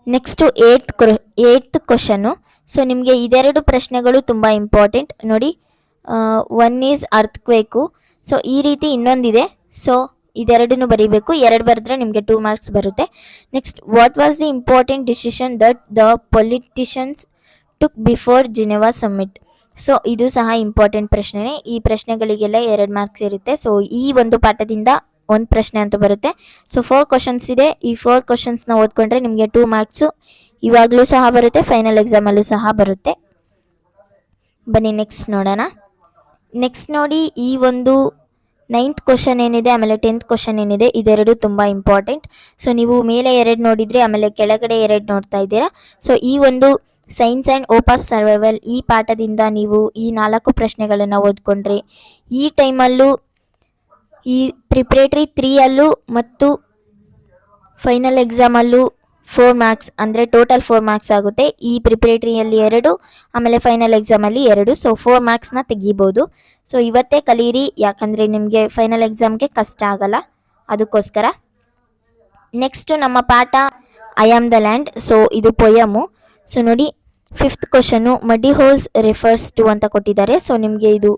Next eighth question. ಸೊ ನಿಮಗೆ ಇದೆರಡು ಪ್ರಶ್ನೆಗಳು ತುಂಬ ಇಂಪಾರ್ಟೆಂಟ್ ನೋಡಿ. One is ಅರ್ಥಕ್ವೇಕು. ಸೊ ಈ ರೀತಿ ಇನ್ನೊಂದಿದೆ. ಸೊ ಇದೆರಡನ್ನು ಬರೀಬೇಕು, ಎರಡು ಬರೆದ್ರೆ ನಿಮಗೆ 2 ಮಾರ್ಕ್ಸ್ ಬರುತ್ತೆ. Next, what was the important decision that the politicians took before Geneva summit? So ಇದು ಸಹ ಇಂಪಾರ್ಟೆಂಟ್ ಪ್ರಶ್ನೆನೇ. ಈ ಪ್ರಶ್ನೆಗಳಿಗೆಲ್ಲ 2 ಮಾರ್ಕ್ಸ್ ಇರುತ್ತೆ. ಸೊ ಈ ಒಂದು ಪಾಠದಿಂದ ಒಂದು ಪ್ರಶ್ನೆ ಅಂತ ಬರುತ್ತೆ. ಸೊ 4 ಕ್ವಶನ್ಸ್ ಇದೆ. ಈ 4 ಕ್ವಶನ್ಸ್ನ ಓದ್ಕೊಂಡ್ರೆ ನಿಮಗೆ 2 ಮಾರ್ಕ್ಸು ಇವಾಗಲೂ ಸಹ ಬರುತ್ತೆ, ಫೈನಲ್ ಎಕ್ಸಾಮಲ್ಲೂ ಸಹ ಬರುತ್ತೆ. ಬನ್ನಿ ನೆಕ್ಸ್ಟ್ ನೋಡೋಣ. ನೆಕ್ಸ್ಟ್ ನೋಡಿ, ಈ ಒಂದು 9th ಕ್ವಶನ್ ಏನಿದೆ, ಆಮೇಲೆ 10th ಕ್ವಶನ್ ಏನಿದೆ, ಇದೆರಡು ತುಂಬ ಇಂಪಾರ್ಟೆಂಟ್. ಸೊ ನೀವು ಮೇಲೆ 2 ನೋಡಿದರೆ, ಆಮೇಲೆ ಕೆಳಗಡೆ 2 ನೋಡ್ತಾ ಇದ್ದೀರಾ. ಸೊ ಈ ಒಂದು science and op of survival ಈ ಪಾಠದಿಂದ ನೀವು ಈ 4 ಪ್ರಶ್ನೆಗಳನ್ನು ಓದ್ಕೊಂಡ್ರೆ ಈ ಟೈಮಲ್ಲೂ ಈ ಪ್ರಿಪ್ರೇಟರಿ 3ಅಲ್ಲೂ ಮತ್ತು ಫೈನಲ್ ಎಕ್ಸಾಮಲ್ಲೂ 4 ಮಾರ್ಕ್ಸ್ ಅಂದರೆ ಟೋಟಲ್ 4 ಮಾರ್ಕ್ಸ್ ಆಗುತ್ತೆ. ಈ ಪ್ರಿಪ್ರೇಟರಿಯಲ್ಲಿ 2, ಆಮೇಲೆ ಫೈನಲ್ ಎಕ್ಸಾಮಲ್ಲಿ 2. ಸೊ 4 ಮಾರ್ಕ್ಸ್ನ ತೆಗಿಬೋದು. ಸೊ ಇವತ್ತೇ ಕಲೀರಿ, ಯಾಕಂದರೆ ನಿಮಗೆ ಫೈನಲ್ ಎಕ್ಸಾಮ್ಗೆ ಕಷ್ಟ ಆಗಲ್ಲ, ಅದಕ್ಕೋಸ್ಕರ. ನೆಕ್ಸ್ಟು ನಮ್ಮ ಪಾಠ I am the land. So ಇದು ಪೊಯಮು. ಸೊ ನೋಡಿ 5th ಕ್ವಶನ್ನು, ಮಡಿ ಹೋಲ್ಸ್ ರೆಫರ್ಸ್ ಟು ಅಂತ ಕೊಟ್ಟಿದ್ದಾರೆ. ಸೊ ನಿಮಗೆ ಇದು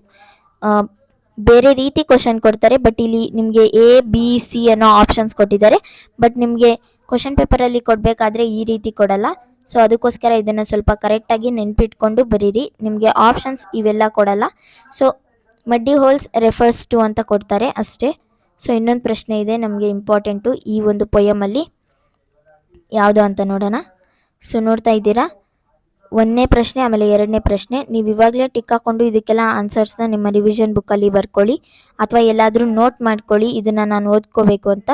ಬೇರೆ ರೀತಿ ಕ್ವಶನ್ ಕೊಡ್ತಾರೆ, ಬಟ್ ಇಲ್ಲಿ ನಿಮಗೆ A, B, C ಅನ್ನೋ ಆಪ್ಷನ್ಸ್ ಕೊಟ್ಟಿದ್ದಾರೆ. ಬಟ್ ನಿಮಗೆ ಕ್ವಶನ್ ಪೇಪರಲ್ಲಿ ಕೊಡಬೇಕಾದ್ರೆ ಈ ರೀತಿ ಕೊಡಲ್ಲ. ಸೊ ಅದಕ್ಕೋಸ್ಕರ ಇದನ್ನು ಸ್ವಲ್ಪ ಕರೆಕ್ಟಾಗಿ ನೆನ್ಪಿಟ್ಕೊಂಡು ಬರೀರಿ, ನಿಮಗೆ ಆಪ್ಷನ್ಸ್ ಇವೆಲ್ಲ ಕೊಡಲ್ಲ. ಸೊ ಮಡ್ಡಿ ಹೋಲ್ಸ್ ರೆಫರ್ಸ್ ಟು ಅಂತ ಕೊಡ್ತಾರೆ ಅಷ್ಟೇ. ಸೊ ಇನ್ನೊಂದು ಪ್ರಶ್ನೆ ಇದೆ ನಮಗೆ ಇಂಪಾರ್ಟೆಂಟು ಈ ಒಂದು ಪೊಯಮಲ್ಲಿ, ಯಾವುದು ಅಂತ ನೋಡೋಣ. ಸೊ ನೋಡ್ತಾ ಇದ್ದೀರಾ, 1ನೇ ಪ್ರಶ್ನೆ ಆಮೇಲೆ 2ನೇ ಪ್ರಶ್ನೆ. ನೀವು ಇವಾಗಲೇ ಟಿಕ್ ಹಾಕ್ಕೊಂಡು ಇದಕ್ಕೆಲ್ಲ ಆನ್ಸರ್ಸ್ನ ನಿಮ್ಮ ರಿವಿಷನ್ ಬುಕ್ಕಲ್ಲಿ ಬರ್ಕೊಳ್ಳಿ, ಅಥವಾ ಎಲ್ಲಾದರೂ ನೋಟ್ ಮಾಡ್ಕೊಳ್ಳಿ, ಇದನ್ನು ನಾನು ಓದ್ಕೋಬೇಕು ಅಂತ.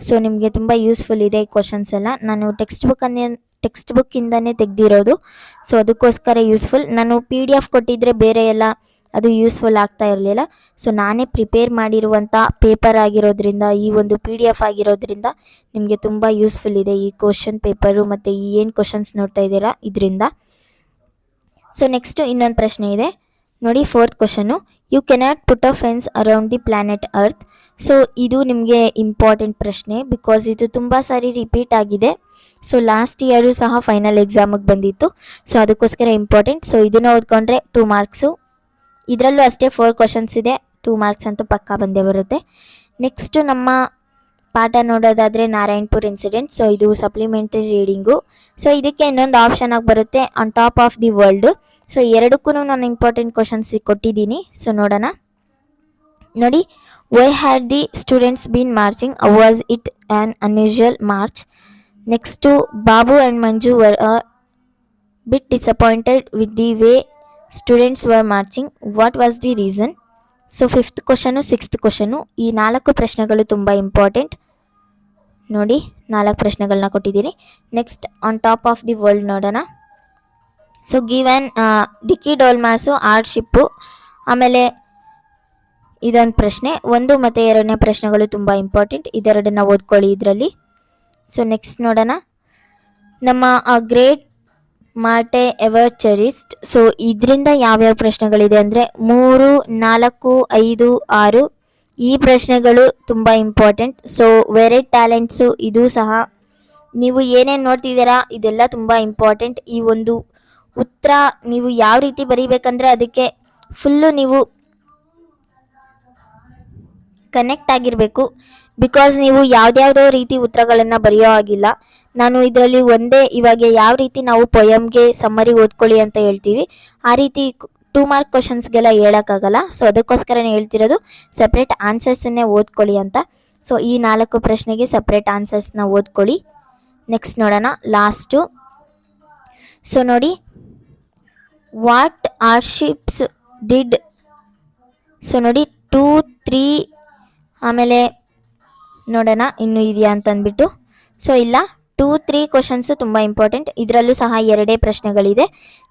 ಸೊ ನಿಮಗೆ ತುಂಬ ಯೂಸ್ಫುಲ್ ಇದೆ ಈ ಕ್ವಶನ್ಸ್ ಎಲ್ಲ. ನಾನು ಟೆಕ್ಸ್ಟ್ ಬುಕ್ಕಿಂದನೇ ತೆಗೆದಿರೋದು. ಸೊ ಅದಕ್ಕೋಸ್ಕರ ಯೂಸ್ಫುಲ್. ನಾನು PDF ಕೊಟ್ಟಿದ್ದರೆ ಬೇರೆ ಎಲ್ಲ ಅದು ಯೂಸ್ಫುಲ್ ಆಗ್ತಾ ಇರಲಿಲ್ಲ. ಸೊ ನಾನೇ ಪ್ರಿಪೇರ್ ಮಾಡಿರುವಂಥ ಪೇಪರ್ ಆಗಿರೋದ್ರಿಂದ, ಈ ಒಂದು PDF ಆಗಿರೋದ್ರಿಂದ ನಿಮಗೆ ತುಂಬ ಯೂಸ್ಫುಲ್ ಇದೆ ಈ ಕ್ವಶನ್ ಪೇಪರು ಮತ್ತು ಈ ಏನು ಕ್ವಶನ್ಸ್ ನೋಡ್ತಾ ಇದ್ದೀರಾ ಇದರಿಂದ. ಸೊ ನೆಕ್ಸ್ಟು ಇನ್ನೊಂದು ಪ್ರಶ್ನೆ ಇದೆ ನೋಡಿ, 4th question, you cannot put a fence around the planet earth. So ಇದು ನಿಮಗೆ ಇಂಪಾರ್ಟೆಂಟ್ ಪ್ರಶ್ನೆ, ಬಿಕಾಸ್ ಇದು ತುಂಬ ಸಾರಿ ರಿಪೀಟ್ ಆಗಿದೆ. ಸೊ ಲಾಸ್ಟ್ ಇಯರು ಸಹ ಫೈನಲ್ ಎಕ್ಸಾಮಿಗೆ ಬಂದಿತ್ತು. ಸೊ ಅದಕ್ಕೋಸ್ಕರ ಇಂಪಾರ್ಟೆಂಟ್. ಸೊ ಇದನ್ನು ಓದ್ಕೊಂಡ್ರೆ 2 ಮಾರ್ಕ್ಸು. ಇದರಲ್ಲೂ ಅಷ್ಟೇ 4 ಕ್ವಶನ್ಸ್ ಇದೆ, 2 ಮಾರ್ಕ್ಸ್ ಅಂತೂ ಪಕ್ಕಾ ಬಂದೇ ಬರುತ್ತೆ. ನೆಕ್ಸ್ಟು ನಮ್ಮ ಪಾಠ ನೋಡೋದಾದರೆ ನಾರಾಯಣಪುರ್ ಇನ್ಸಿಡೆಂಟ್. ಸೊ ಇದು ಸಪ್ಲಿಮೆಂಟರಿ ರೀಡಿಂಗು. ಸೊ ಇದಕ್ಕೆ ಇನ್ನೊಂದು ಆಪ್ಷನ್ ಆಗಿ ಬರುತ್ತೆ, on top of the world. So ಎರಡಕ್ಕೂ ನಾನು ಇಂಪಾರ್ಟೆಂಟ್ ಕ್ವಶನ್ಸ್ ಕೊಟ್ಟಿದ್ದೀನಿ. ಸೊ ನೋಡೋಣ ನೋಡಿ, why had the students been marching, was it an unusual march? Next, Babu and Manju were a bit disappointed with the way students were marching, what was the reason? So 5th question 6th question, ಈ 4 ಪ್ರಶ್ನೆಗಳು ತುಂಬ important ನೋಡಿ. 4 ಪ್ರಶ್ನೆಗಳನ್ನ ಕೊಟ್ಟಿದ್ದೀನಿ. Next, on top of the world ನೋಡೋಣ. So give an ಡಿಕ್ಕಿ ಡೋಲ್ಮಾಸು art ship. ಆಮೇಲೆ ಇದೊಂದು ಪ್ರಶ್ನೆ. 1 ಮತ್ತು 2ನೇ ಪ್ರಶ್ನೆಗಳು ತುಂಬ ಇಂಪಾರ್ಟೆಂಟ್, ಇದೆರಡನ್ನ ಓದ್ಕೊಳ್ಳಿ ಇದರಲ್ಲಿ. ಸೊ ನೆಕ್ಸ್ಟ್ ನೋಡೋಣ, ನಮ್ಮ great martyr ever cherished. So ಇದರಿಂದ ಯಾವ್ಯಾವ ಪ್ರಶ್ನೆಗಳಿದೆ ಅಂದರೆ 3, 4, 5, 6 ಈ ಪ್ರಶ್ನೆಗಳು ತುಂಬ ಇಂಪಾರ್ಟೆಂಟ್. ಸೊ ವೆರೈಟ್ ಟ್ಯಾಲೆಂಟ್ಸು ಇದು ಸಹ ನೀವು ಏನೇನು ನೋಡ್ತಿದ್ದೀರಾ ಇದೆಲ್ಲ ತುಂಬ ಇಂಪಾರ್ಟೆಂಟ್. ಈ ಒಂದು ಉತ್ತರ ನೀವು ಯಾವ ರೀತಿ ಬರೀಬೇಕಂದ್ರೆ ಅದಕ್ಕೆ ಫುಲ್ಲು ನೀವು ಕನೆಕ್ಟ್ ಆಗಿರಬೇಕು. ಬಿಕಾಸ್ ನೀವು ಯಾವ್ದ್ಯಾವ್ದೋ ರೀತಿ ಉತ್ತರಗಳನ್ನು ಬರೆಯೋ ಆಗಿಲ್ಲ. ನಾನು ಇದರಲ್ಲಿ ಒಂದೇ ಇವಾಗ ಯಾವ ರೀತಿ ನಾವು ಪೊಯಮ್ಗೆ ಸಮ್ಮರಿ ಓದ್ಕೊಳ್ಳಿ ಅಂತ ಹೇಳ್ತೀವಿ, ಆ ರೀತಿ 2 ಮಾರ್ಕ್ ಕ್ವಶನ್ಸ್ಗೆಲ್ಲ ಹೇಳೋಕ್ಕಾಗಲ್ಲ. ಸೊ ಅದಕ್ಕೋಸ್ಕರನೇ ಹೇಳ್ತಿರೋದು ಸಪ್ರೇಟ್ ಆನ್ಸರ್ಸನ್ನೇ ಓದ್ಕೊಳ್ಳಿ ಅಂತ. ಸೊ ಈ 4 ಪ್ರಶ್ನೆಗೆ ಸಪ್ರೇಟ್ ಆನ್ಸರ್ಸ್ನ ಓದ್ಕೊಳ್ಳಿ. ನೆಕ್ಸ್ಟ್ ನೋಡೋಣ ಲಾಸ್ಟು. ಸೊ ನೋಡಿ, ವಾಟ್ ಆರ್ಶಿಪ್ಸ್ ಡಿಡ್. ಸೊ ನೋಡಿ 2, 3 ಆಮೇಲೆ ನೋಡೋಣ ಇನ್ನೂ ಇದೆಯಾ ಅಂತ ಅಂದ್ಬಿಟ್ಟು. ಸೊ ಇಲ್ಲ, 2, 3 ಕ್ವಶನ್ಸು ತುಂಬ ಇಂಪಾರ್ಟೆಂಟ್. ಇದರಲ್ಲೂ ಸಹ 2 ಪ್ರಶ್ನೆಗಳಿದೆ.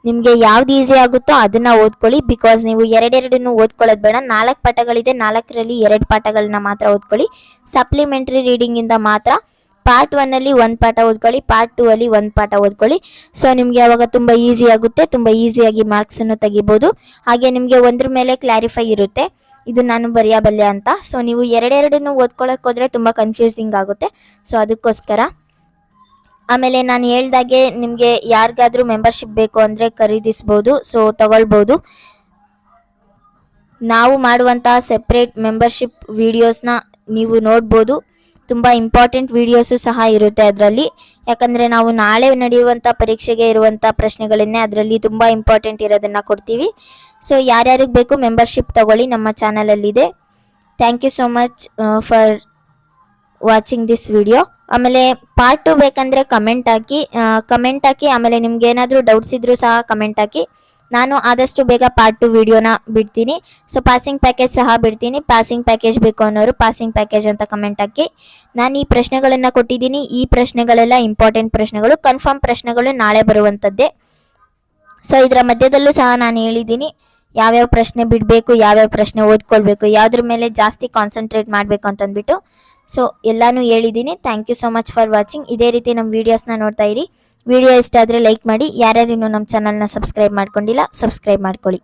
ನಿಮಗೆ ಯಾವ್ದು ಈಸಿ ಆಗುತ್ತೋ ಅದನ್ನು ಓದ್ಕೊಳ್ಳಿ. ಬಿಕಾಸ್ ನೀವು ಎರಡೆರಡನ್ನು ಓದ್ಕೊಳ್ಳೋದು ಬೇಡ. 4 ಪಾಠಗಳಿದೆ, 4ರಲ್ಲಿ 2 ಪಾಠಗಳನ್ನ ಮಾತ್ರ ಓದ್ಕೊಳ್ಳಿ. ಸಪ್ಲಿಮೆಂಟ್ರಿ ರೀಡಿಂಗಿಂದ ಮಾತ್ರ ಪಾರ್ಟ್ 1ಅಲ್ಲಿ 1 ಪಾಠ ಓದ್ಕೊಳ್ಳಿ, ಪಾರ್ಟ್ 2ಅಲ್ಲಿ 1 ಪಾಠ ಓದ್ಕೊಳ್ಳಿ. ಸೊ ನಿಮಗೆ ಅವಾಗ ತುಂಬ ಈಸಿ ಆಗುತ್ತೆ, ತುಂಬ ಈಸಿಯಾಗಿ ಮಾರ್ಕ್ಸನ್ನು ತೆಗಿಬೋದು. ಹಾಗೆ ನಿಮಗೆ ಒಂದ್ರ ಮೇಲೆ ಕ್ಲಾರಿಫೈ ಇರುತ್ತೆ, ಇದು ನಾನು ಬರೆಯಬಲ್ಲೆ ಅಂತ. ಸೊ ನೀವು ಎರಡೆರಡನ್ನು ಓದ್ಕೊಳ್ಳೋಕೆ ಹೋದರೆ ತುಂಬ ಕನ್ಫ್ಯೂಸಿಂಗ್ ಆಗುತ್ತೆ. ಸೊ ಅದಕ್ಕೋಸ್ಕರ ಆಮೇಲೆ ನಾನು ಹೇಳ್ದಾಗೆ ನಿಮಗೆ ಯಾರಿಗಾದ್ರೂ ಮೆಂಬರ್ಶಿಪ್ ಬೇಕು ಅಂದರೆ ಖರೀದಿಸ್ಬೋದು. ಸೊ ತಗೊಳ್ಬೋದು. ನಾವು ಮಾಡುವಂತಹ ಸೆಪ್ರೇಟ್ ಮೆಂಬರ್ಶಿಪ್ ವಿಡಿಯೋಸ್ನ ನೀವು ನೋಡ್ಬೋದು. ತುಂಬ ಇಂಪಾರ್ಟೆಂಟ್ ವಿಡಿಯೋಸು ಸಹ ಇರುತ್ತೆ ಅದರಲ್ಲಿ. ಯಾಕಂದರೆ ನಾವು ನಾಳೆ ನಡೆಯುವಂಥ ಪರೀಕ್ಷೆಗೆ ಇರುವಂಥ ಪ್ರಶ್ನೆಗಳನ್ನೇ ಅದರಲ್ಲಿ ತುಂಬ ಇಂಪಾರ್ಟೆಂಟ್ ಇರೋದನ್ನು ಕೊಡ್ತೀವಿ. ಸೊ ಯಾರ್ಯಾರಿಗೆ ಬೇಕು ಮೆಂಬರ್ಶಿಪ್ ತಗೊಳ್ಳಿ, ನಮ್ಮ ಚಾನಲಲ್ಲಿದೆ. Thank you so much for watching this video. ಆಮೇಲೆ ಪಾರ್ಟ್ 2 ಬೇಕಂದರೆ ಕಮೆಂಟ್ ಹಾಕಿ. ಆಮೇಲೆ ನಿಮ್ಗೆ ಏನಾದರೂ ಡೌಟ್ಸ್ ಇದ್ರೂ ಸಹ ಕಮೆಂಟ್ ಹಾಕಿ. ನಾನು ಆದಷ್ಟು ಬೇಗ ಪಾರ್ಟ್ 2 ವಿಡಿಯೋನ ಬಿಡ್ತೀನಿ. ಸೊ ಪಾಸಿಂಗ್ ಪ್ಯಾಕೇಜ್ ಸಹ ಬಿಡ್ತೀನಿ. ಪಾಸಿಂಗ್ ಪ್ಯಾಕೇಜ್ ಬೇಕು ಅನ್ನೋರು ಪಾಸಿಂಗ್ ಪ್ಯಾಕೇಜ್ ಅಂತ ಕಮೆಂಟ್ ಹಾಕಿ. ನಾನು ಈ ಪ್ರಶ್ನೆಗಳನ್ನು ಕೊಟ್ಟಿದ್ದೀನಿ. ಈ ಪ್ರಶ್ನೆಗಳೆಲ್ಲ ಇಂಪಾರ್ಟೆಂಟ್ ಪ್ರಶ್ನೆಗಳು, ಕನ್ಫರ್ಮ್ ಪ್ರಶ್ನೆಗಳು ನಾಳೆ ಬರುವಂಥದ್ದೇ. ಸೊ ಇದರ ಮಧ್ಯದಲ್ಲೂ ಸಹ ನಾನು ಹೇಳಿದ್ದೀನಿ ಯಾವ್ಯಾವ ಪ್ರಶ್ನೆ ಬಿಡಬೇಕು, ಯಾವ್ಯಾವ ಪ್ರಶ್ನೆ ಓದ್ಕೊಳ್ಬೇಕು, ಯಾವುದ್ರ ಮೇಲೆ ಜಾಸ್ತಿ ಕಾನ್ಸಂಟ್ರೇಟ್ ಮಾಡಬೇಕು ಅಂತಂದ್ಬಿಟ್ಟು. ಸೊ ಎಲ್ಲಾನು ಹೇಳಿದ್ದೀನಿ. Thank you so much for watching. ಇದೇ ರೀತಿ ನಮ್ಮ ವೀಡಿಯೋಸ್ನ ನೋಡ್ತಾ ಇರಿ. ವಿಡಿಯೋ ಇಷ್ಟ ಆದರೆ ಲೈಕ್ ಮಾಡಿ. ಯಾರ್ಯಾರು ಇನ್ನೂ ನಮ್ಮ ಚಾನಲ್ನ ಸಬ್ಸ್ಕ್ರೈಬ್ ಮಾಡ್ಕೊಂಡಿಲ್ಲ, ಸಬ್ಸ್ಕ್ರೈಬ್ ಮಾಡ್ಕೊಳ್ಳಿ.